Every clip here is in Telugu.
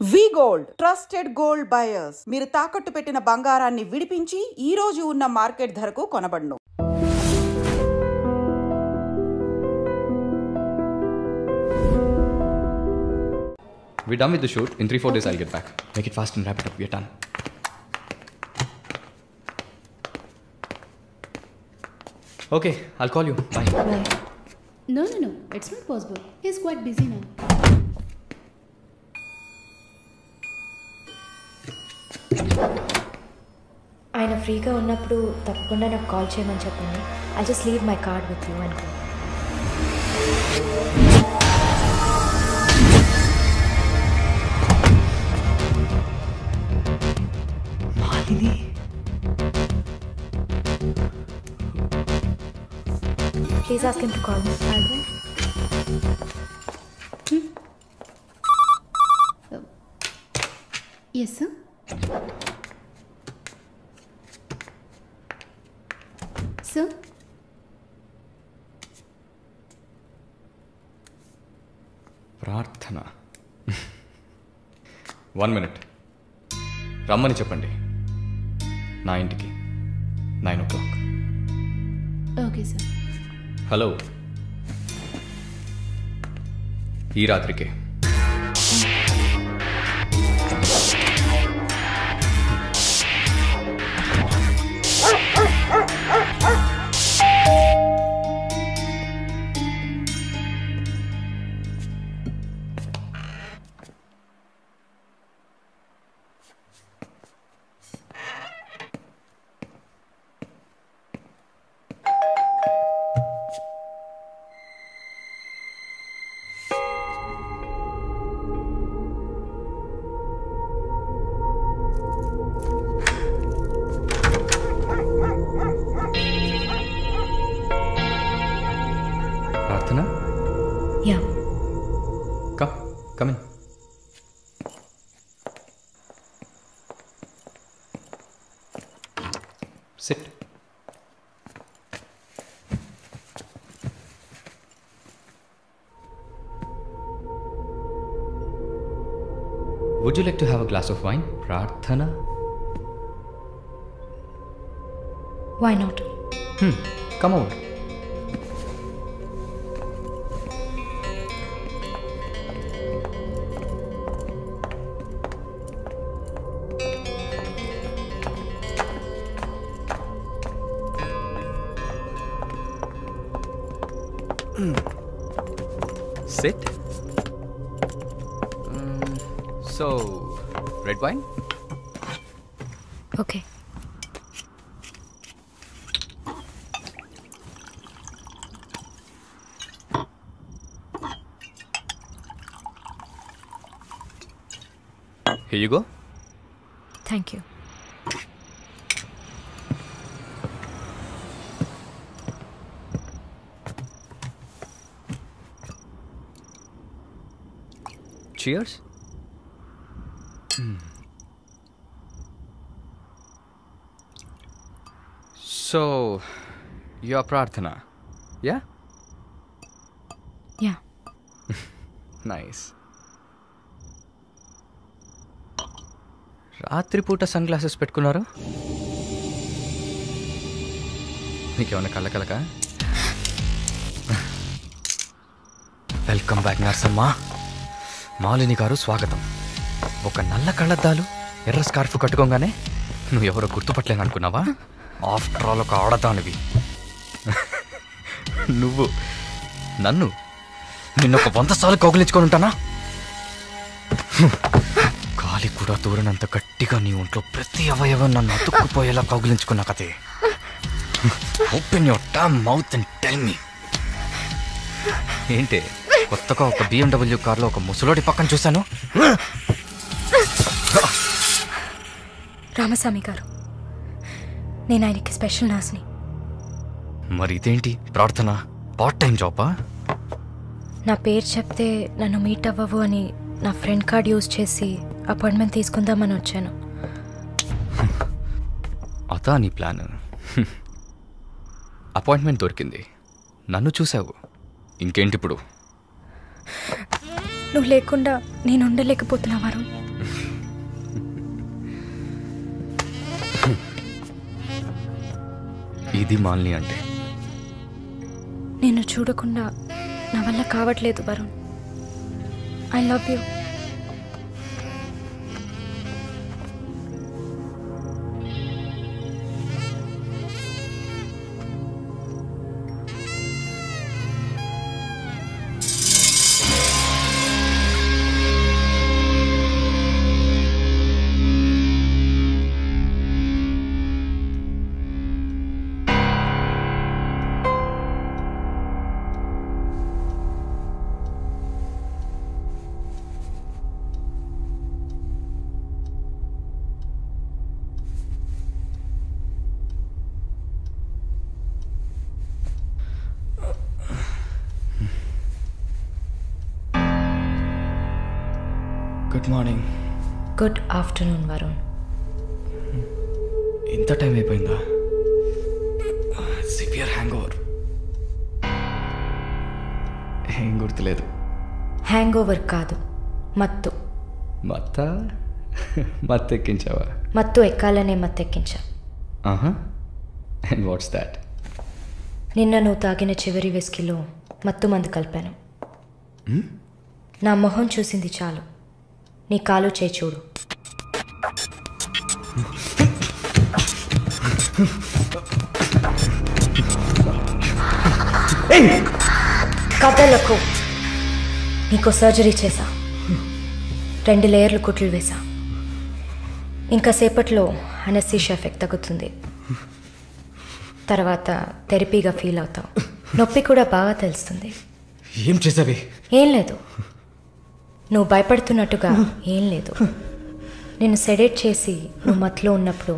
వి గోల్డ్ ట్రస్టెడ్ గోల్డ్ బయర్స్. మీరు తాకట్టు పెట్టిన బంగారాన్ని విడిపించి ఈ రోజు ఉన్న మార్కెట్ ధరకు కొనబడును. We're done with the shoot. In 3-4 days I'll get back. Make it fast and wrap it up. We're done. Okay, I'll call you. Bye. Bye. No. It's not possible. He's quite busy now. ఆయన ఫ్రీగా ఉన్నప్పుడు తప్పకుండా నాకు కాల్ చేయమని చెప్పండి. I just leave my card with you అనుకో. Malini, please ask him to call me. Yes, sir. Sir? ప్రార్థన. 1 minute. రమ్మని చెప్పండి నా ఇంటికి 9 o'clock. Okay, sir. హలో, ఈ రాత్రికే. ప్రార్థన, yeah, come in. Sit. Would you like to have a glass of wine, Prarthana? why not? Come over. Sit. So, red wine? Okay. Here you go. Thank you. Cheers. So, you're Prarthana, yeah? Yeah. Nice. రాత్రిపూట సన్ గ్లాసెస్ పెట్టుకున్నారు? నీకేమన్నా కళ్ళకలక? వెల్కమ్ బ్యాక్ నర్సమ్మ. మాలిని గారు స్వాగతం. ఒక నల్ల కళ్ళద్దాలు, ఎర్ర స్కార్ఫ్ కట్టుకోగానే నువ్వు ఎవరో గుర్తుపట్టలేను అనుకున్నావా? ఆఫ్టర్ ఆల్ ఒక ఆడదానివి నువ్వు. నిన్నొక 100 సార్లు కౌగిలించుకొని ఉంటానా? గాలి కూడా దూరనంత గట్టిగా నీ ఒంట్లో ప్రతి అవయవం నన్ను అతుక్కుపోయేలా కౌగిలించుకున్నా కదే. Open your damn mouth and tell me. ఏంటి కొత్తగా ఒక BMW కార్లో ఒక ముసలోడి పక్కన చూశాను? రామస్వామి గారు, నేను ఆయనకి స్పెషల్ నర్స్ని. మరి ఇదేంటి ప్రార్థన? పార్ట్ టైం జాబా? నా పేరు చెప్తే నన్ను మీట్ అవ్వవు అని నా ఫ్రెండ్ కార్డ్ యూజ్ చేసి అపాయింట్మెంట్ తీసుకుందామని వచ్చాను. అదా నీ ప్లాన్? అపాయింట్మెంట్ దొరికింది, నన్ను చూసావు, ఇంకేంటి ఇప్పుడు? నువ్వు లేకుండా నేను ఉండలేకపోతున్నా వరుణ్. ఇది మాలిని అంటే. నేను చూడకుండా నా వల్ల కావట్లేదు Varun. I love you. Good morning. Good afternoon Varun. ఇంత టైం అయిపోయిందా? Severe hangover. ఏం గుర్తులేదు. హ్యాంగ్ ఓవర్ కాదు, మత్తు. మత్తు ఎక్కించావా? మత్తు ఎక్కాలనే మత్తెక్కించా. And what's that? నిన్న నువ్వు తాగిన చివరి విస్కీలో మత్తు మందు కలిపాను. నా మొహం చూసింది చాలు, నీ కాలు చేయి చూడు. కథలకు నీకు సర్జరీ చేశా, 2 లేయర్లు కుట్లు వేసా. ఇంకా సేపట్లో అనస్థీషియా ఎఫెక్ట్ తగ్గుతుంది. తర్వాత థెరపీగా ఫీల్ అవుతావు. నొప్పి కూడా బాగా తెలుస్తుంది. ఏం చేసావి? ఏం లేదు, నువ్వు భయపడుతున్నట్టుగా ఏం లేదు. నేను సెడేట్ చేసి నువ్వు మత్తులో ఉన్నప్పుడు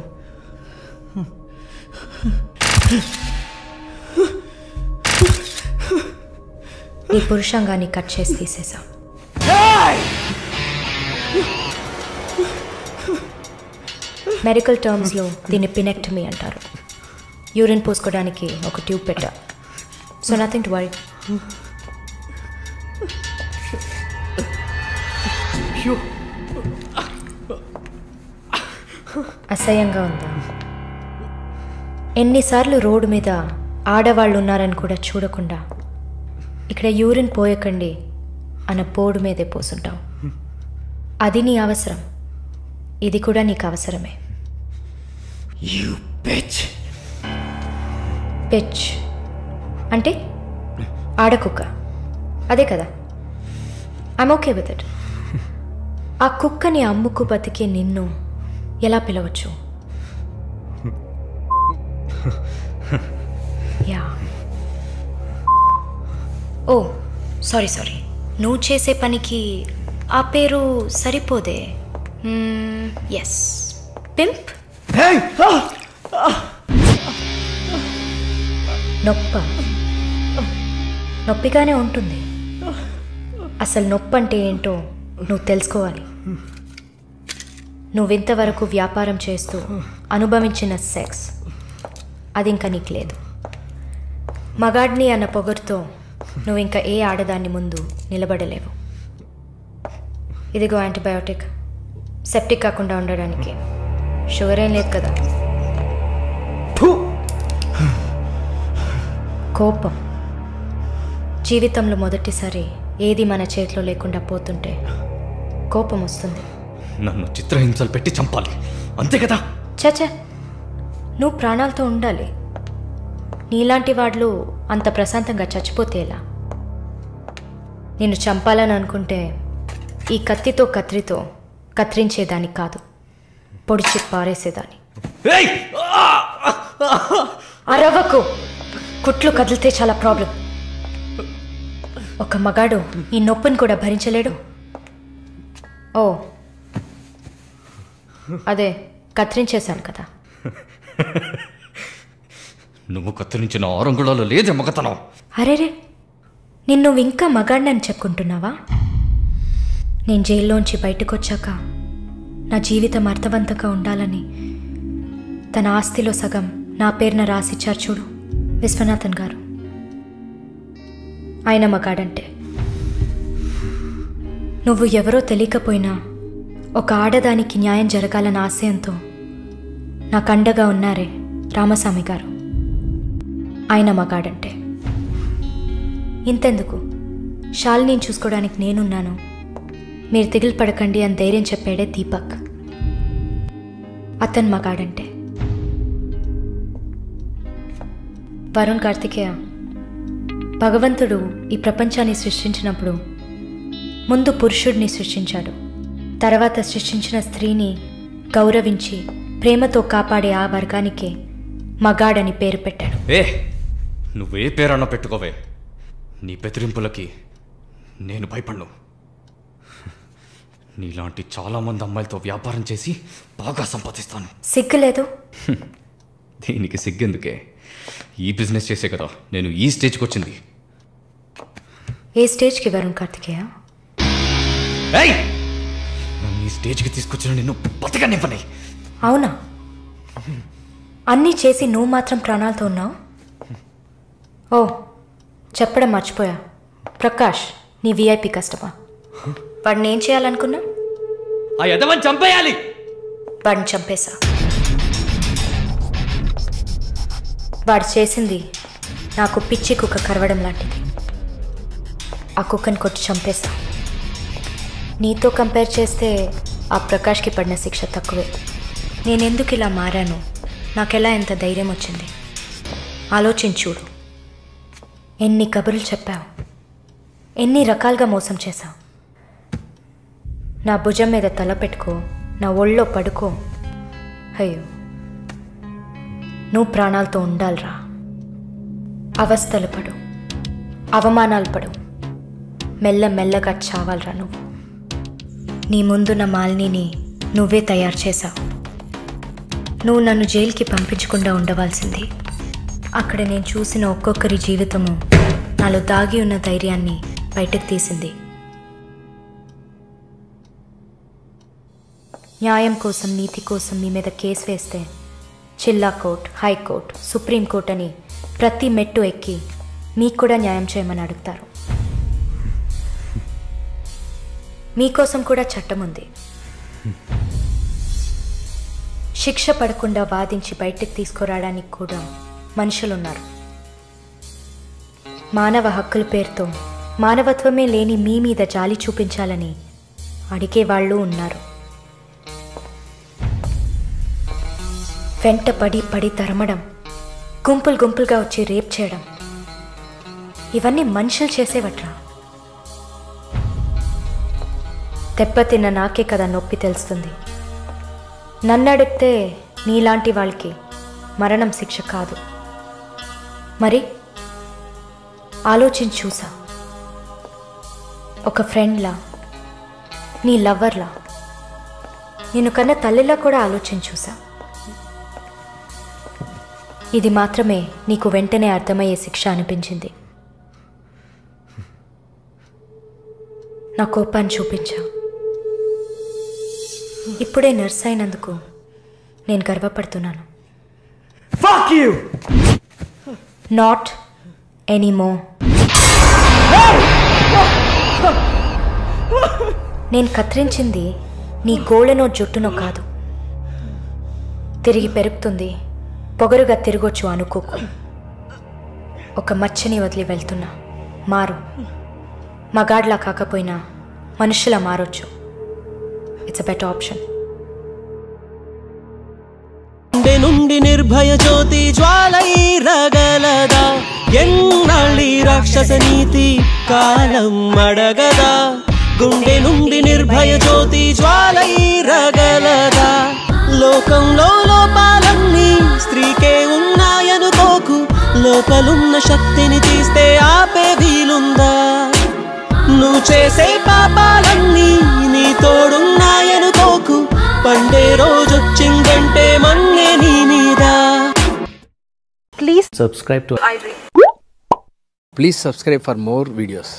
నీ పురుషాంగాన్ని కట్ చేసి తీసేసా. మెడికల్ టర్మ్స్లో దీన్ని పినెక్టమీ అంటారు. యూరిన్ పోసుకోవడానికి ఒక ట్యూబ్ పెట్టా. So nothing to worry. అసహ్యంగా ఉందా? ఎన్నిసార్లు రోడ్డు మీద ఆడవాళ్ళు ఉన్నారని కూడా చూడకుండా ఇక్కడ యూరిన్ పోయకండి అన్న బోర్డు మీదే పోసుంటావు. అది నీ అవసరం, ఇది కూడా నీకు అవసరమే. పిచ్ అంటే ఆడకుక్క, అదే కదా? I'm okay with it. ఆ కుక్కని అమ్ముకు బతికే నిన్ను ఎలా పిలవచ్చు? యా. ఓ సారీ, నువ్వు చేసే పనికి ఆ పేరు సరిపోదే. Yes, pimp. నొప్పిగానే ఉంటుంది. అసలు నొప్పి అంటే ఏంటో నువ్వు తెలుసుకోవాలి. నువ్వింతవరకు వ్యాపారం చేస్తూ అనుభవించిన సెక్స్ అది ఇంకా నీకు లేదు. మగాడిని అన్న పొగరుతో నువ్వు ఇంకా ఏ ఆడదాన్ని ముందు నిలబడలేవు. ఇదిగో యాంటీబయాటిక్, సెప్టిక్ కాకుండా ఉండడానికి. షుగర్ ఏం లేదు కదా? కోపం. జీవితంలో మొదటిసారి ఏది మన చేతిలో లేకుండా పోతుంటే కోపం వస్తుంది. నన్ను చిత్రహింసలు పెట్టి చంపాలి, అంతే కదా? చచ్చా, నువ్వు ప్రాణాలతో ఉండాలి. నీలాంటి వాళ్ళు అంత ప్రశాంతంగా చచ్చిపోతే ఎలా? నిన్ను చంపాలని అనుకుంటే ఈ కత్తితో కత్తితో కత్తిరించేదాన్ని కాదు, పొడిచి పారేసేదాన్ని. అరవకు, కుట్లు కదిలితే చాలా ప్రాబ్లం. ఒక మగాడు ఈ నొప్పిని కూడా భరించలేడు. ఓ అదే కత్తిరించేశాను కదా. నువ్వు కత్తిరించిన 6 అంగుళాలు లేదే మగతనం. అరేరే, నిన్ను ఇంకా మగాడినని చెప్పుకుంటున్నావా? నేను జైల్లోంచి బయటకు వచ్చాక నా జీవితం అర్థవంతంగా ఉండాలని తన ఆస్తిలో సగం నా పేరున రాసిచ్చారు చూడు విశ్వనాథన్ గారు. ఆయన మగాడంటే. నువ్వు ఎవరో తెలియకపోయినా ఒక ఆడదానికి న్యాయం జరగాలన్న ఆశయంతో నాకు అండగా ఉన్నారే రామస్వామి గారు. ఆయన మగాడంటే. ఇంతెందుకు, శాలిని చూసుకోవడానికి నేనున్నాను, మీరు దిగులు పడకండి అని ధైర్యం చెప్పాడే దీపక్. అతను మగాడంటే. వరుణ్ కార్తికేయ, భగవంతుడు ఈ ప్రపంచాన్ని సృష్టించినప్పుడు ముందు పురుషుడిని సృష్టించాడు. తర్వాత సృష్టించిన స్త్రీని గౌరవించి ప్రేమతో కాపాడే ఆ వర్గానికే మగాడని పేరు పెట్టాడు. నువ్వే పేరన్నా పెట్టుకోవే, నీ బెదిరింపులకి నేను భయపడ్ను. నీలాంటి చాలామంది అమ్మాయిలతో వ్యాపారం చేసి బాగా సంపాదిస్తాను. సిగ్గులేదు? దీనికి సిగ్గెందుకే, ఈ బిజినెస్ చేసే కదా నేను ఈ స్టేజ్కి వచ్చింది. ఏ స్టేజ్కి వరుణ్ కార్తికేయ? నన్ను ఈ స్టేజ్కి తీసుకొచ్చిన నిన్ను బతకనివ్వని. అవునా? అన్నీ చేసి నువ్వు మాత్రం ప్రాణాలతో ఉన్నావు? ఓ, చెప్పడం మర్చిపోయా, ప్రకాష్ నీ విఐపి కస్టమర్. వాడిని ఏం చేయాలనుకున్నా? ఆ యదవని చంపేయాలి. వాడిని చంపేశా. వాడు చేసింది నాకు పిచ్చి కుక్క కరవడం లాంటిది. ఆ కుక్కని కొట్టి చంపేశా. నీతో కంపేర్ చేస్తే ఆ ప్రకాష్కి పడిన శిక్ష తక్కువే. నేనెందుకు ఇలా మారాను, నాకెలా ఎంత ధైర్యం వచ్చింది ఆలోచించుడు. ఎన్ని కబుర్లు చెప్పావు, ఎన్ని రకాలుగా మోసం చేశావు. నా భుజం మీద తల పెట్టుకో, నా ఒళ్ళో పడుకో. అయ్యో, నువ్వు ప్రాణాలతో ఉండాలిరా. అవస్థలు పడు, అవమానాలు పడు, మెల్లమెల్లగా చావాలరా నువ్వు. నీ ముందున్న మాలిని నువ్వే తయారు చేశావు. నువ్వు నన్ను జైలుకి పంపించకుండా ఉండవలసింది. అక్కడ నేను చూసిన ఒక్కొక్కరి జీవితము నాలో దాగి ఉన్న ధైర్యాన్ని బయటకు తీసింది. న్యాయం కోసం, నీతి కోసం మీ మీద కేసు వేస్తే జిల్లా కోర్ట్, హైకోర్టు, సుప్రీంకోర్టు అని ప్రతి మెట్టు ఎక్కి మీకు కూడా న్యాయం చేయమని అడుగుతారు. మీకోసం కూడా చట్టం ఉంది. శిక్ష పడకుండా వాదించి బయటకు తీసుకురావడానికి కూడా మనుషులున్నారు. మానవ హక్కుల పేరుతో మానవత్వమే లేని మీ మీద జాలి చూపించాలని అడిగేవాళ్ళు ఉన్నారు. వెంట పడి తరమడం, గుంపులు గుంపులుగా వచ్చి రేప్ చేయడం, ఇవన్నీ మనుషులు చేసేవట్రా. దెబ్బతిన్న నాకే కదా నొప్పి తెలుస్తుంది. నన్ను అడిగితే నీలాంటి వాళ్ళకి మరణం శిక్ష కాదు. మరి ఆలోచించి చూసా. ఒక ఫ్రెండ్లా, నీ లవ్వర్లా, నేను కన్నా తల్లిలా కూడా ఆలోచించి చూసా. ఇది మాత్రమే నీకు వెంటనే అర్థమయ్యే శిక్ష అనిపించింది. నా కోపాన్ని చూపించా. ఇప్పుడే నర్స్ అయినందుకు నేను గర్వపడుతున్నాను. Not anymore. నేను కత్తిరించింది నీ గోళ్ళనో జుట్టునో కాదు. తిరిగి పెరుగుతుంది, పొగరుగా తిరగొచ్చు అనుకోకు. ఒక మచ్చని వదిలి వెళ్తున్నా. మారు. మగాడ్లా కాకపోయినా మనుషులా మారొచ్చు. It's a better option. నుండి నిర్భయ జ్యోతి జ్వాలై రగలదా, ఎన్నాళ్ళి రాక్షస నీతి కాలం అడగదా. గుండె నుండి నిర్భయ జ్యోతి జ్వాలై రగలదా. లోకంలో లోపాలన్నీ స్త్రీకే ఉన్నాయనుకోకు. లోపలున్న శక్తిని తీస్తే ఆపే వీలుందా. నువ్వు చేసే పాపాలన్నీ నీ తోడున్నాయనుకోకు. పండే రోజొచ్చిందంటే మన్నే నీ మీద. Please subscribe to iDream. Please subscribe for more videos.